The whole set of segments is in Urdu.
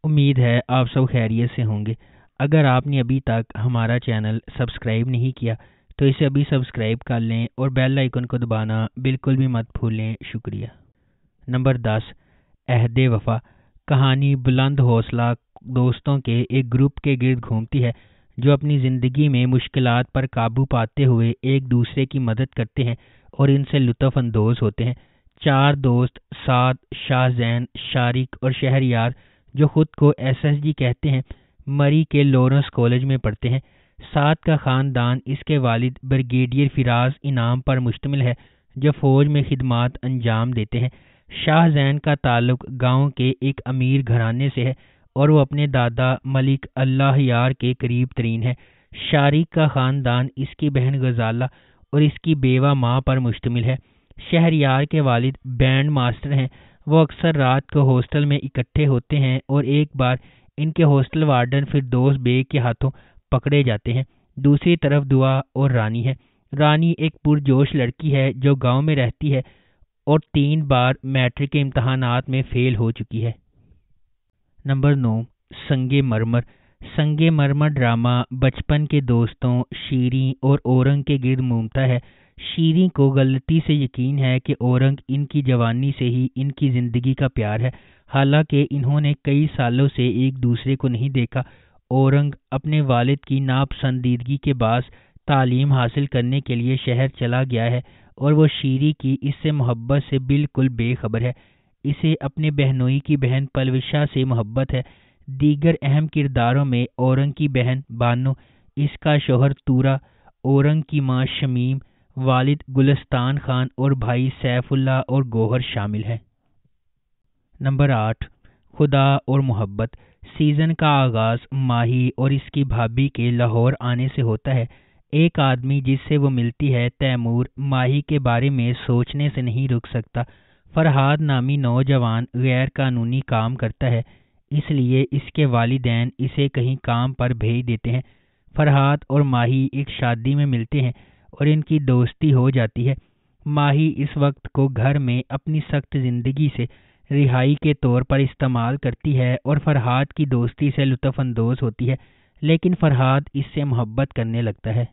امید ہے آپ سب خیریت سے ہوں گے۔ اگر آپ نے ابھی تک ہمارا چینل سبسکرائب نہیں کیا تو اسے ابھی سبسکرائب کر لیں اور بیل آئیکن کو دبانا بالکل بھی مت بھولیں۔ شکریہ۔ نمبر 10، عہد وفا۔ کہانی بلند حوصلہ دوستوں کے ایک گروپ کے گرد گھومتی ہے جو اپنی زندگی میں مشکلات پر قابو پاتے ہوئے ایک دوسرے کی مدد کرتے ہیں اور ان سے لطف اندوز ہوتے ہیں۔ 4 دوست سعد، شاہ زین، شارق اور شہریار جو خود کو SSG کہتے ہیں، مری کے لارنس کالج میں پڑھتے ہیں۔ سعد کا خاندان اس کے والد بریگیڈیئر فراز انعام پر مشتمل ہے جو فوج میں خدمات انجام دیتے ہیں۔ شاہ زین کا تعلق گاؤں کے ایک امیر گھرانے سے ہے اور وہ اپنے دادا ملک اللہ یار کے قریب ترین ہے۔ شارق کا خاندان اس کی بہن غزالہ اور اس کی بیوہ ماں پر مشتمل ہے۔ شہریار کے والد بینڈ ماسٹر ہیں۔ وہ اکثر رات کو ہاسٹل میں اکٹھے ہوتے ہیں اور ایک بار ان کے ہاسٹل وارڈن فردوس بیگ کے ہاتھوں پکڑے جاتے ہیں۔ دوسری طرف دعا اور رانی ہے۔ رانی ایک پرجوش لڑکی ہے جو گاؤں میں رہتی ہے اور 3 بار میٹرک کے امتحانات میں فیل ہو چکی ہے۔ نمبر 9، سنگ مرمر۔ سنگ مرمر ڈرامہ بچپن کے دوستوں شیریں اور اورنگ کے گرد گھومتا ہے۔ شیریں کو غلطی سے یقین ہے کہ اورنگ ان کی جوانی سے ہی ان کی زندگی کا پیار ہے، حالانکہ انہوں نے کئی سالوں سے ایک دوسرے کو نہیں دیکھا۔ اورنگ اپنے والد کی ناپسندیدگی کے باعث تعلیم حاصل کرنے کے لیے شہر چلا گیا ہے اور وہ شیریں کی اس سے محبت سے بالکل بے خبر ہے۔ اسے اپنے بہنوئی کی بہن پلوشا سے محبت ہے۔ دیگر اہم کرداروں میں اورنگ کی بہن بانو، اس کا شوہر تورا، اورنگ کی ماں شمیم، والد گلستان خان اور بھائی سیف اللہ اور گوہر شامل ہیں۔ نمبر 8، خدا اور محبت۔ سیزن کا آغاز ماہی اور اس کی بھابھی کے لاہور آنے سے ہوتا ہے۔ ایک آدمی جس سے وہ ملتی ہے تیمور ماہی کے بارے میں سوچنے سے نہیں رک سکتا۔ فرحاد نامی نوجوان غیر قانونی کام کرتا ہے، اس لیے اس کے والدین اسے کہیں کام پر بھیج دیتے ہیں۔ فرحاد اور ماہی ایک شادی میں ملتے ہیں اور ان کی دوستی ہو جاتی ہے۔ ماہی اس وقت کو گھر میں اپنی سخت زندگی سے رہائی کے طور پر استعمال کرتی ہے اور فرحاد کی دوستی سے لطف اندوز ہوتی ہے، لیکن فرحاد اس سے محبت کرنے لگتا ہے۔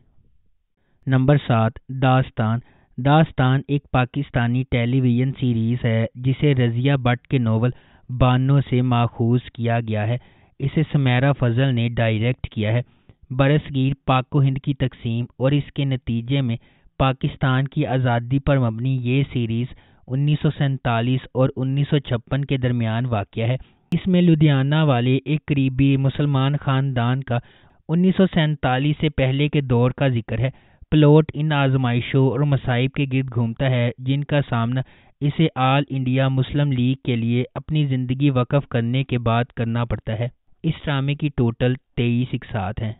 نمبر 7، داستان۔ داستان ایک پاکستانی ٹیلی ویژن سیریز ہے جسے رضیہ بٹ کے ناول بانو سے ماخوذ کیا گیا ہے۔ اسے سمیرہ فضل نے ڈائریکٹ کیا ہے۔ برصغیر پاک و ہند کی تقسیم اور اس کے نتیجے میں پاکستان کی آزادی پر مبنی یہ سیریز 1947 اور 1956 کے درمیان واقع ہے۔ اس میں لدھیانہ والے ایک قریبی مسلمان خاندان کا 1947 سے پہلے کے دور کا ذکر ہے۔ پلاٹ ان آزمائشوں اور مصائب کے گرد گھومتا ہے جن کا سامنا اسے آل انڈیا مسلم لیگ کے لیے اپنی زندگی وقف کرنے کے بعد کرنا پڑتا ہے۔ اس ڈرامے کی ٹوٹل 23 اقساط ہیں۔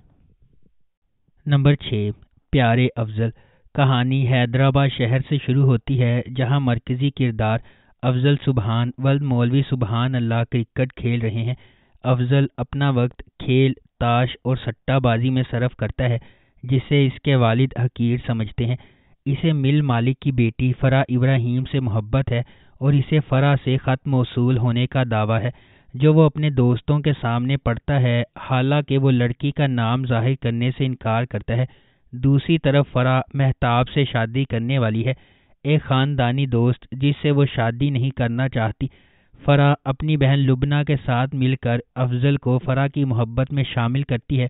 نمبر 6، پیارے افضل۔ کہانی حیدرآباد شہر سے شروع ہوتی ہے جہاں مرکزی کردار افضل سبحان ولد مولوی سبحان اللہ کرکٹ کھیل رہے ہیں۔ افضل اپنا وقت کھیل، تاش اور سٹہ بازی میں صرف کرتا ہے جسے اس کے والد حقیر سمجھتے ہیں۔ اسے مل مالک کی بیٹی فرح ابراہیم سے محبت ہے اور اسے فرح سے خط موصول ہونے کا دعویٰ ہے جو وہ اپنے دوستوں کے سامنے پڑھتا ہے، حالانکہ وہ لڑکی کا نام ظاہر کرنے سے انکار کرتا ہے۔ دوسری طرف فرح مہتاب سے شادی کرنے والی ہے، ایک خاندانی دوست جس سے وہ شادی نہیں کرنا چاہتی۔ فرح اپنی بہن لبنہ کے ساتھ مل کر افضل کو فرح کی محبت میں شامل کرتی ہے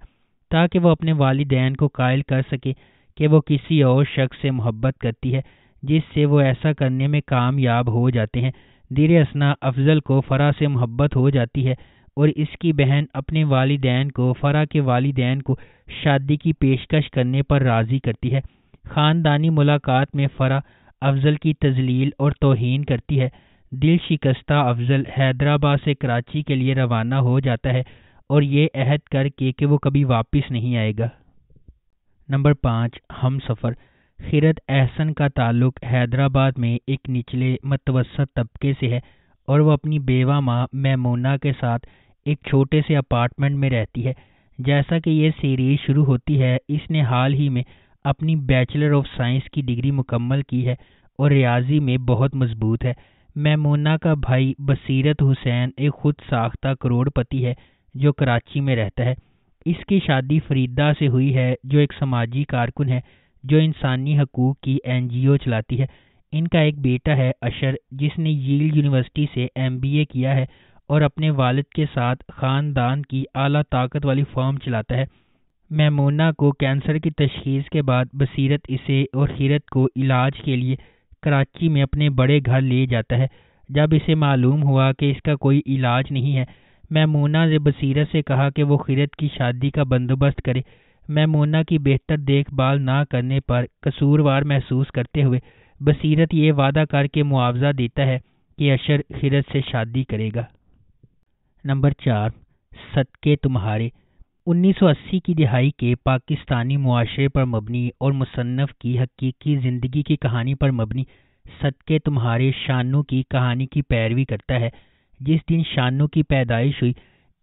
تاکہ وہ اپنے والدین کو قائل کر سکے کہ وہ کسی اور شخص سے محبت کرتی ہے، جس سے وہ ایسا کرنے میں کامیاب ہو جاتے ہیں۔ دیر اثنا افضل کو فرح سے محبت ہو جاتی ہے اور اس کی بہن اپنے والدین کو فرح کے والدین کو شادی کی پیشکش کرنے پر راضی کرتی ہے۔ خاندانی ملاقات میں فرح افضل کی تذلیل اور توہین کرتی ہے۔ دل شکستہ افضل حیدرآباد سے کراچی کے لیے روانہ ہو جاتا ہے اور یہ عہد کر کے کہ وہ کبھی واپس نہیں آئے گا۔ نمبر 5، ہم سفر۔ خیرت احسن کا تعلق حیدرآباد میں ایک نچلے متوسط طبقے سے ہے اور وہ اپنی بیوہ ماں میمونہ کے ساتھ ایک چھوٹے سے اپارٹمنٹ میں رہتی ہے۔ جیسا کہ یہ سیریز شروع ہوتی ہے، اس نے حال ہی میں اپنی بیچلر آف سائنس کی ڈگری مکمل کی ہے اور ریاضی میں بہت مضبوط ہے۔ میمونہ کا بھائی بصیرت حسین ایک خود ساختہ کروڑپتی ہے جو کراچی میں رہتا ہے۔ اس کی شادی فریدہ سے ہوئی ہے جو ایک سماجی کارکن ہے جو انسانی حقوق کی NGO چلاتی ہے۔ ان کا ایک بیٹا ہے اشر جس نے ییل یونیورسٹی سے MBA کیا ہے اور اپنے والد کے ساتھ خاندان کی اعلیٰ طاقت والی فرم چلاتا ہے۔ میمونہ کو کینسر کی تشخیص کے بعد بصیرت اسے اور خیرت کو علاج کے لیے کراچی میں اپنے بڑے گھر لے جاتا ہے۔ جب اسے معلوم ہوا کہ اس کا کوئی علاج نہیں ہے، میمونہ نے بصیرت سے کہا کہ وہ خیرت کی شادی کا بندوبست کرے۔ میمونہ کی بہتر دیکھ بھال نہ کرنے پر قصوروار محسوس کرتے ہوئے بصیرت یہ وعدہ کر کے معاوضہ دیتا ہے کہ اشر خیرت سے شادی کرے گا۔ نمبر 4، صدقے تمہارے۔ 1980 کی دہائی کے پاکستانی معاشرے پر مبنی اور مصنف کی حقیقی زندگی کی کہانی پر مبنی صدقے تمہارے شانو کی کہانی کی پیروی کرتا ہے۔ جس دن شانو کی پیدائش ہوئی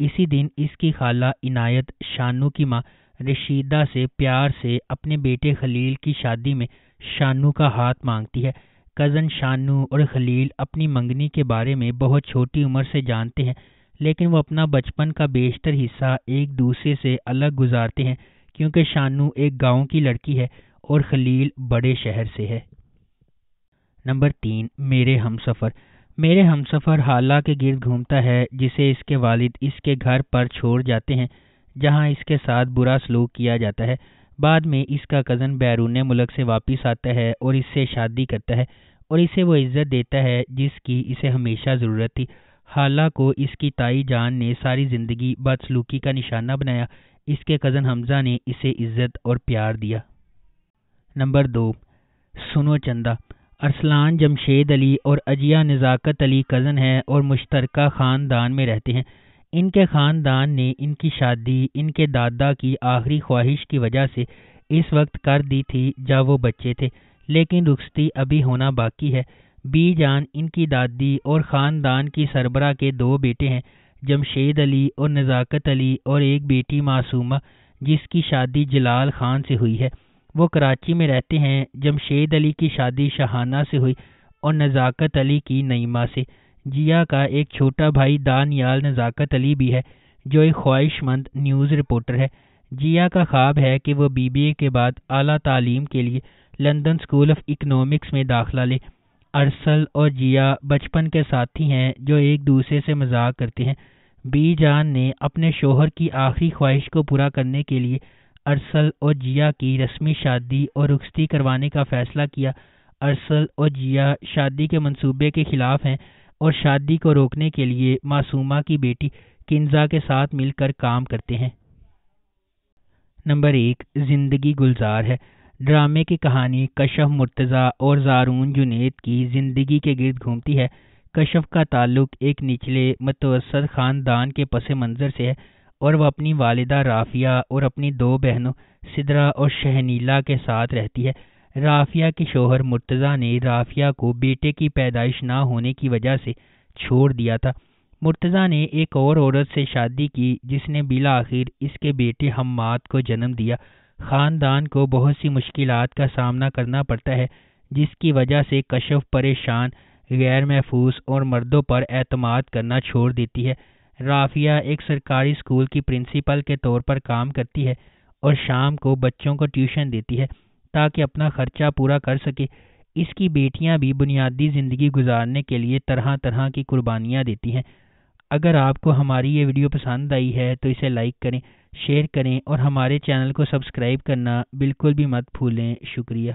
اسی دن اس کی خالہ عنایت شانو کی ماں رشیدہ سے پیار سے اپنے بیٹے خلیل کی شادی میں شانو کا ہاتھ مانگتی ہے۔ کزن شانو اور خلیل اپنی منگنی کے بارے میں بہت چھوٹی عمر سے جانتے ہیں، لیکن وہ اپنا بچپن کا بیشتر حصہ ایک دوسرے سے الگ گزارتے ہیں کیونکہ شانو ایک گاؤں کی لڑکی ہے اور خلیل بڑے شہر سے ہے۔ نمبر 3، میرے ہمسفر۔ میرے ہمسفر حالہ کے گرد گھومتا ہے جسے اس کے والد اس کے گھر پر چھوڑ جاتے ہیں جہاں اس کے ساتھ برا سلوک کیا جاتا ہے۔ بعد میں اس کا کزن بیرون ملک سے واپس آتا ہے اور اس سے شادی کرتا ہے اور اسے وہ عزت دیتا ہے جس کی اسے ہمیشہ ضرورت تھی۔ حالہ کو اس کی تائی جان نے ساری زندگی بدسلوکی کا نشانہ بنایا، اس کے کزن حمزہ نے اسے عزت اور پیار دیا۔ نمبر 2، سنو چندہ۔ ارسلان جمشید علی اور عجیہ نزاکت علی کزن ہیں اور مشترکہ خاندان میں رہتے ہیں۔ ان کے خاندان نے ان کی شادی ان کے دادا کی آخری خواہش کی وجہ سے اس وقت کر دی تھی جب وہ بچے تھے، لیکن رخصتی ابھی ہونا باقی ہے۔ بی جان ان کی دادی اور خاندان کی سربراہ کے 2 بیٹے ہیں، جمشید علی اور نزاکت علی، اور ایک بیٹی معصومہ جس کی شادی جلال خان سے ہوئی ہے۔ وہ کراچی میں رہتے ہیں۔ جمشید علی کی شادی شہانہ سے ہوئی اور نزاکت علی کی نعیمہ سے۔ جیا کا ایک چھوٹا بھائی دانیال نزاکت علی بھی ہے جو ایک خواہش مند نیوز رپورٹر ہے۔ جیا کا خواب ہے کہ وہ BBA کے بعد اعلیٰ تعلیم کے لیے لندن اسکول آف اکنامکس میں داخلہ لے۔ ارسل اور جیا بچپن کے ساتھی ہیں جو ایک دوسرے سے مذاق کرتے ہیں۔ بی جان نے اپنے شوہر کی آخری خواہش کو پورا کرنے کے لیے ارسل اور جیا کی رسمی شادی اور رخصتی کروانے کا فیصلہ کیا۔ ارسل اور جیا شادی کے منصوبے کے خلاف ہیں اور شادی کو روکنے کے لیے معصومہ کی بیٹی کنزا کے ساتھ مل کر کام کرتے ہیں۔ نمبر 1، زندگی گلزار ہے۔ ڈرامے کی کہانی کشف مرتضیٰ اور زارون جنید کی زندگی کے گرد گھومتی ہے۔ کشف کا تعلق ایک نچلے متوسط خاندان کے پس منظر سے ہے اور وہ اپنی والدہ رافیہ اور اپنی 2 بہنوں سدرا اور شہنیلا کے ساتھ رہتی ہے۔ رافیہ کے شوہر مرتضیٰ نے رافیہ کو بیٹے کی پیدائش نہ ہونے کی وجہ سے چھوڑ دیا تھا۔ مرتضیٰ نے ایک اور عورت سے شادی کی جس نے بالآخر اس کے بیٹے حماد کو جنم دیا۔ خاندان کو بہت سی مشکلات کا سامنا کرنا پڑتا ہے جس کی وجہ سے کشف پریشان، غیر محفوظ اور مردوں پر اعتماد کرنا چھوڑ دیتی ہے۔ رافیہ ایک سرکاری اسکول کی پرنسپل کے طور پر کام کرتی ہے اور شام کو بچوں کو ٹیوشن دیتی ہے تاکہ اپنا خرچہ پورا کر سکے۔ اس کی بیٹیاں بھی بنیادی زندگی گزارنے کے لیے طرح طرح کی قربانیاں دیتی ہیں۔ اگر آپ کو ہماری یہ ویڈیو پسند آئی ہے تو اسے لائک کریں، شیئر کریں اور ہمارے چینل کو سبسکرائب کرنا بالکل بھی مت بھولیں۔ شکریہ۔